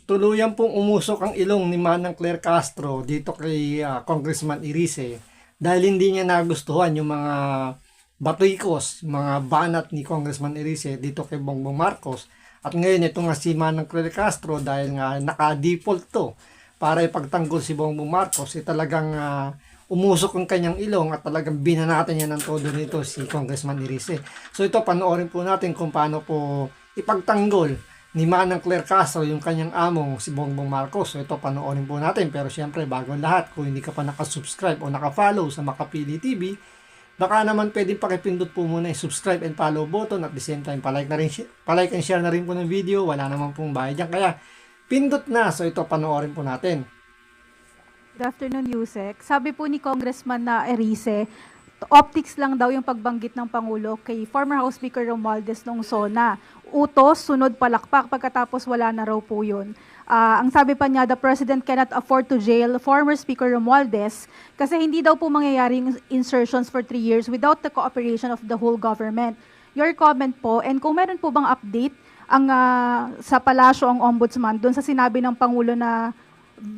Tuluyan pong umusok ang ilong ni Manang Claire Castro dito kay Congressman Irice dahil hindi niya nagustuhan yung mga batikos, mga banat ni Congressman Irice dito kay Bongbong Marcos. At ngayon ito nga si Manang Claire Castro dahil nga naka-default to para ipagtanggol si Bongbong Marcos, talagang umusok ang kanyang ilong at talagang binanatan niya ng todo nito si Congressman Irice. So ito, panoorin po natin kung paano po ipagtanggol ni Manang Claire Castro yung kanyang among si Bongbong Marcos. So ito, panoorin po natin. Pero syempre, bago ang lahat, kung hindi ka pa nakasubscribe o nakafollow sa Makapili TV, baka naman pwedeng pakipindot po muna yung subscribe and follow button at the same time, palike and share na rin po ng video. Wala naman pong bayad dyan. Kaya, pindot na. So ito, panoorin po natin. Good afternoon, Yusek. Sabi po ni Congressman na Erice, optics lang daw yung pagbanggit ng Pangulo kay former House Speaker Romualdez nung SONA. Utos, sunod palakpak, pagkatapos wala na raw po yun. Ang sabi pa niya, the President cannot afford to jail former Speaker Romualdez kasi hindi daw po mangyayaring insertions for 3 years without the cooperation of the whole government. Your comment po, and kung meron po bang update ang sa palasyo ang ombudsman doon sa sinabi ng Pangulo na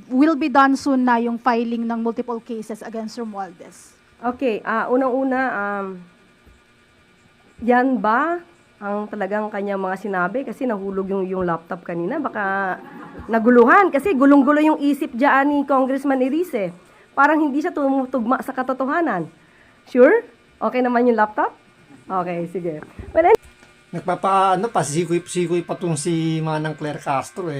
will be done soon na yung filing ng multiple cases against Romualdez? Okay, unang-una, yan ba ang talagang kanyang mga sinabi? Kasi nahulog yung laptop kanina. Baka naguluhan kasi gulong-gulo yung isip dyan ni Congressman Irice. Parang hindi siya tumutugma sa katotohanan. Sure? Okay naman yung laptop? Okay, sige. Well, Pasikoy-sikoy pa tong si Manang Claire Castro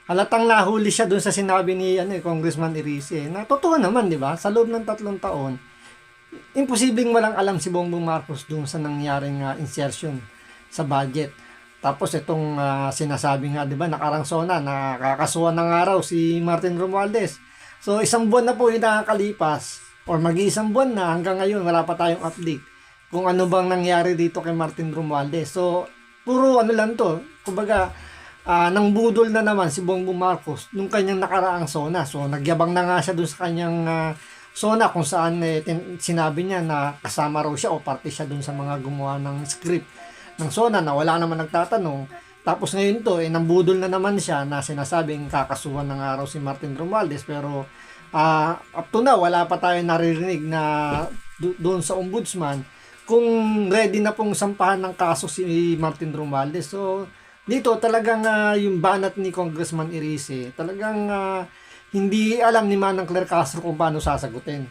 Halatang nahuli siya dun sa sinabi ni Congressman Irice. Na totoo naman, di ba? Sa loob ng 3 taon, imposibleng walang alam si Bongbong Marcos dun sa nangyaring insertion sa budget. Tapos itong sinasabi nga, 'di ba, nakarang SONA, nakakasuhan ng araw si Martin Romualdez. So 1 buwan na po yung nakakalipas or mag-iisang buwan na hanggang ngayon wala pa tayong update kung ano bang nangyari dito kay Martin Romualdez. So puro ano lang to, kumbaga nang budol na naman si Bongbong Marcos nung kanyang nakaraang SONA. So nagyabang na nga siya dun sa kanyang SONA kung saan sinabi niya na kasama raw siya o parte siya dun sa mga gumawa ng script ng SONA na wala naman nagtatanong. Tapos ngayon to, nambudol na naman siya na sinasabing kakasuhan ng araw si Martin Romualdez. Pero up to now, wala pa tayo naririnig na doon sa ombudsman kung ready na pong sampahan ng kaso si Martin Romualdez. So dito talagang yung banat ni Congressman Irice, talagang hindi alam ni Manang Claire Castro kung paano sasagutin.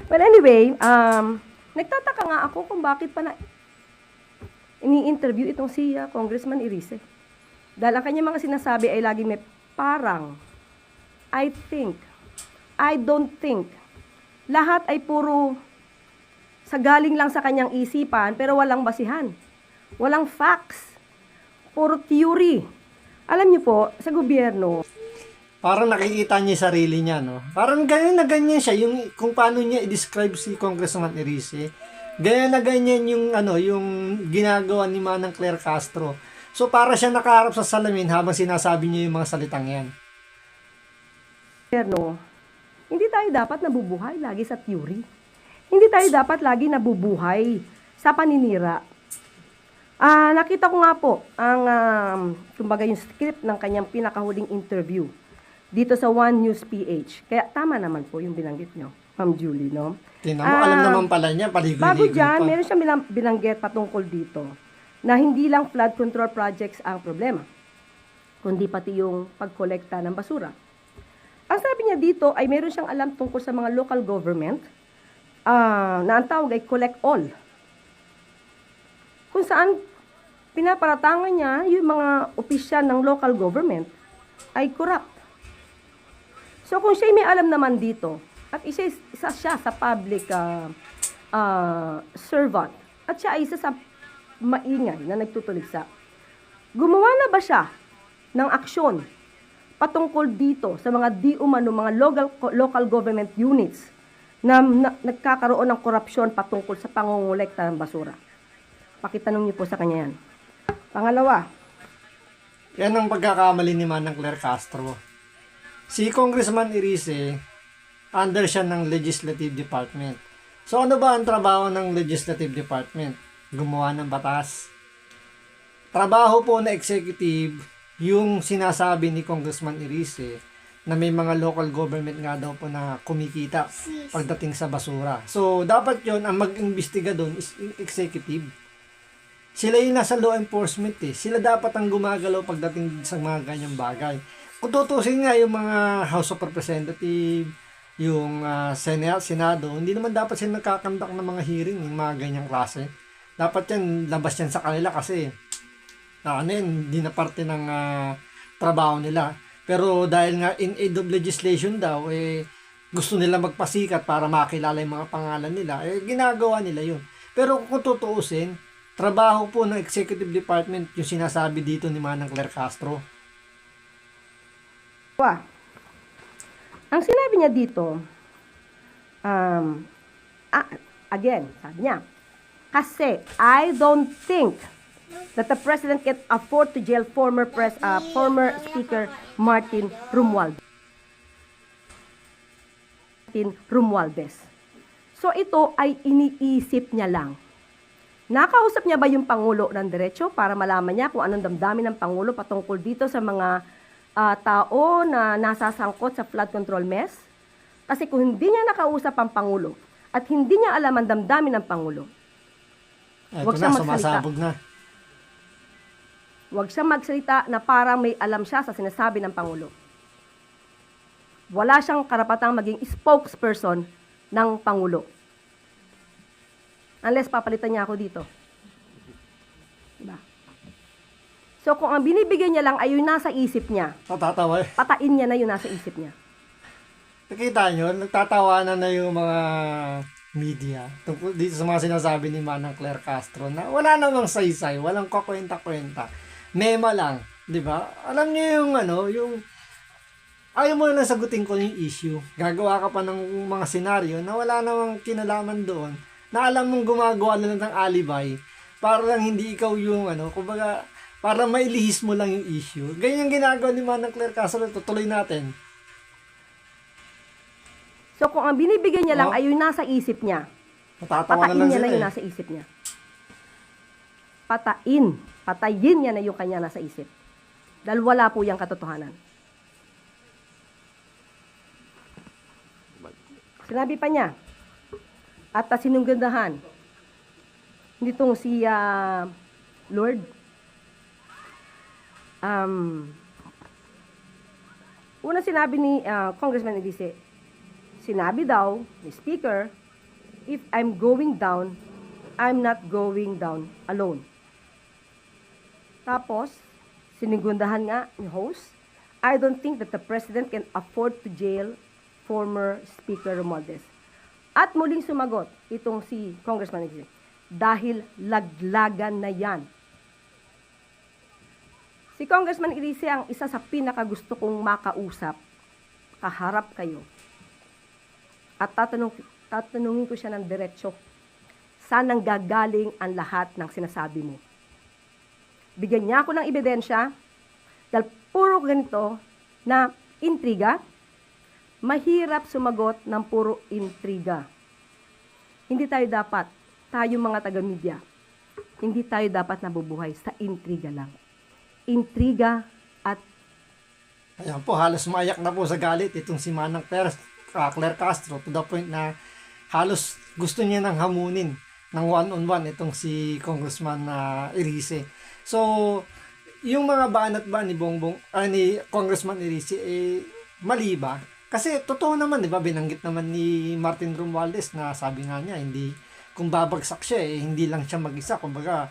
well, anyway, nagtataka nga ako kung bakit pa na ini-interview itong si Congressman Irice. Dahil ang kanyang mga sinasabi ay lagi may parang, I think, I don't think. Lahat ay puro sa galing lang sa kanyang isipan pero walang basihan. Walang facts. Puro theory. Alam niyo po, sa gobyerno, Parang nakikita niya yung sarili niya, no? Parang ganyan na ganyan siya, yung kung paano niya i-describe si Congressman Irice. Ganyan na ganyan yung yung ginagawa ni Manang Claire Castro. So para siya nakaharap sa salamin habang sinasabi niya yung mga salitang yan. hindi tayo dapat nabubuhay lagi sa theory. Hindi tayo dapat lagi nabubuhay sa paninira. Nakita ko nga po ang kumbaga yung script ng kanyang pinakahuling interview dito sa One News PH. Kaya tama naman po yung binanggit nyo, Ma'am Julie, no? Tingnan mo, alam naman pala niya, paligoy-ligoy Bago dyan, pa. meron siyang binanggit patungkol dito na hindi lang flood control projects ang problema, kundi pati yung pagkolekta ng basura. Ang sabi niya dito ay meron siyang alam tungkol sa mga local government na ang tawag ay collect all. Kung saan pinaparatangan niya yung mga opisyal ng local government ay corrupt. So kung siya may alam naman dito, at isa siya sa public servant, at siya ay isa sa maingay na nagtutuligsa, gumawa na ba siya ng aksyon patungkol dito sa mga di umano mga local government units na nagkakaroon ng korupsyon patungkol sa pangongolekta ng basura? Pakitanong niyo po sa kanya yan. Pangalawa, Yan ang pagkakamali ni Manang Claire Castro. Si Congressman Irice, under siya ng Legislative Department. So ano ba ang trabaho ng Legislative Department? Gumawa ng batas. Trabaho po na executive, yung sinasabi ni Congressman Irice na may mga local government nga daw po na kumikita pagdating sa basura. So, dapat yon ang mag-imbestiga doon is executive. Sila yung nasa law enforcement eh. Sila dapat ang gumagalaw pagdating sa mga ganyang bagay. Kung tutusin nga yung mga House of Representatives, yung Senado, hindi naman dapat sila nagkakandak ng mga hearing, yung mga ganyang klase. Dapat yan, labas yan sa kanila kasi hindi na parte ng trabaho nila. Pero dahil nga in aid of legislation daw, gusto nila magpasikat para makilala yung mga pangalan nila, ginagawa nila yun. Pero kung tutuusin, trabaho po ng executive department yung sinasabi dito ni Manang Claire Castro. Ang sinabi niya dito, again, sabi niya, kasi I don't think that the president can afford to jail former Speaker Martin Romualdez. So ito ay iniisip niya lang. Nakausap niya ba yung Pangulo ng diretso para malaman niya kung anong damdamin ng Pangulo patungkol dito sa mga tao na nasasangkot sa flood control mess? Kasi kung hindi niya nakausap ang Pangulo at hindi niya alam ang damdamin ng Pangulo, Ito na, sumasabog na. Huwag siyang magsalita na parang may alam siya sa sinasabi ng Pangulo. Wala siyang karapatang maging spokesperson ng Pangulo. Unless papalitan niya ako dito. Diba? So kung ang binibigyan niya lang ay yung nasa isip niya, Natatawa eh. patain niya na yung nasa isip niya. Nakita nyo, nagtatawanan na yung mga media tungkol dito sa mga sinasabi ni Manang Claire Castro na wala namang saysay, walang kakwenta-kwenta. Mema lang, 'di ba? Alam niyo yung yung ayaw mo na sagutin ko yung issue. Gagawa ka pa ng mga senaryo na wala namang kinalaman doon. Na alam mong gumagawa na lang ng alibay para lang hindi ikaw yung kumbaga para mailihis mo lang yung issue. Ganyan ginagawa ni Manang Claire Castro, tutuloy natin. So kung ang binibigyan niya lang ay yung nasa isip niya, Natatawa na patain lang niya sila na yung eh. nasa isip niya. Patayin niya na yung kanya nasa isip. Dahil wala po yung katotohanan. Sinabi pa niya, at sinunggandahan, nitong si Lord, una sinabi ni Congressman Irice, sinabi daw ni Speaker, if I'm going down, I'm not going down alone. Tapos, sinigundahan nga ni host, I don't think that the President can afford to jail former Speaker Romualdez. At muling sumagot itong si Congressman Irice, dahil laglagan na yan. Si Congressman Irice ang isa sa pinakagusto kong makausap, kaharap kayo. At tatanungin ko siya ng diretsyo, saan nang gagaling ang lahat ng sinasabi mo? Bigyan niya ako ng ebidensya, dahil puro ganito na intriga, mahirap sumagot ng puro intriga. Hindi tayo dapat, tayo mga taga-media, hindi tayo dapat nabubuhay sa intriga lang. Intriga at Ayan po, halos maiyak na po sa galit itong si Manang Claire Castro to the point na halos gusto niya nang hamunin ng one-on-one itong si Congressman Irice. So, yung mga banat ba ni ni Congressman Irice, mali ba? Kasi totoo naman, di ba, binanggit naman ni Martin Romualdez na sabi nga niya, kung babagsak siya, hindi lang siya mag-isa. Kumbaga,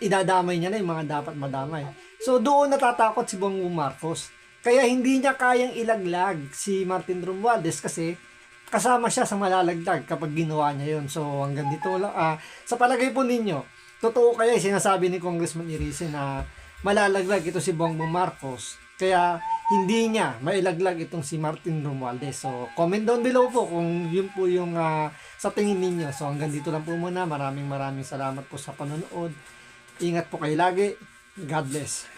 idadamay niya na yung mga dapat madamay. So, doon natatakot si Bongbong Marcos. Kaya hindi niya kayang ilaglag si Martin Romualdez kasi kasama siya sa malalagdag kapag ginawa niya yun. So, hanggang dito lang. Sa palagay po ninyo, totoo kaya sinasabi ni Congressman Irice na malalaglag ito si Bongbong Marcos. Kaya hindi niya mailaglag itong si Martin Romualdez. So, comment down below po kung yun po yung sa tingin ninyo. So, hanggang dito lang po muna. Maraming salamat po sa panonood. Ingat po kayo lagi. God bless.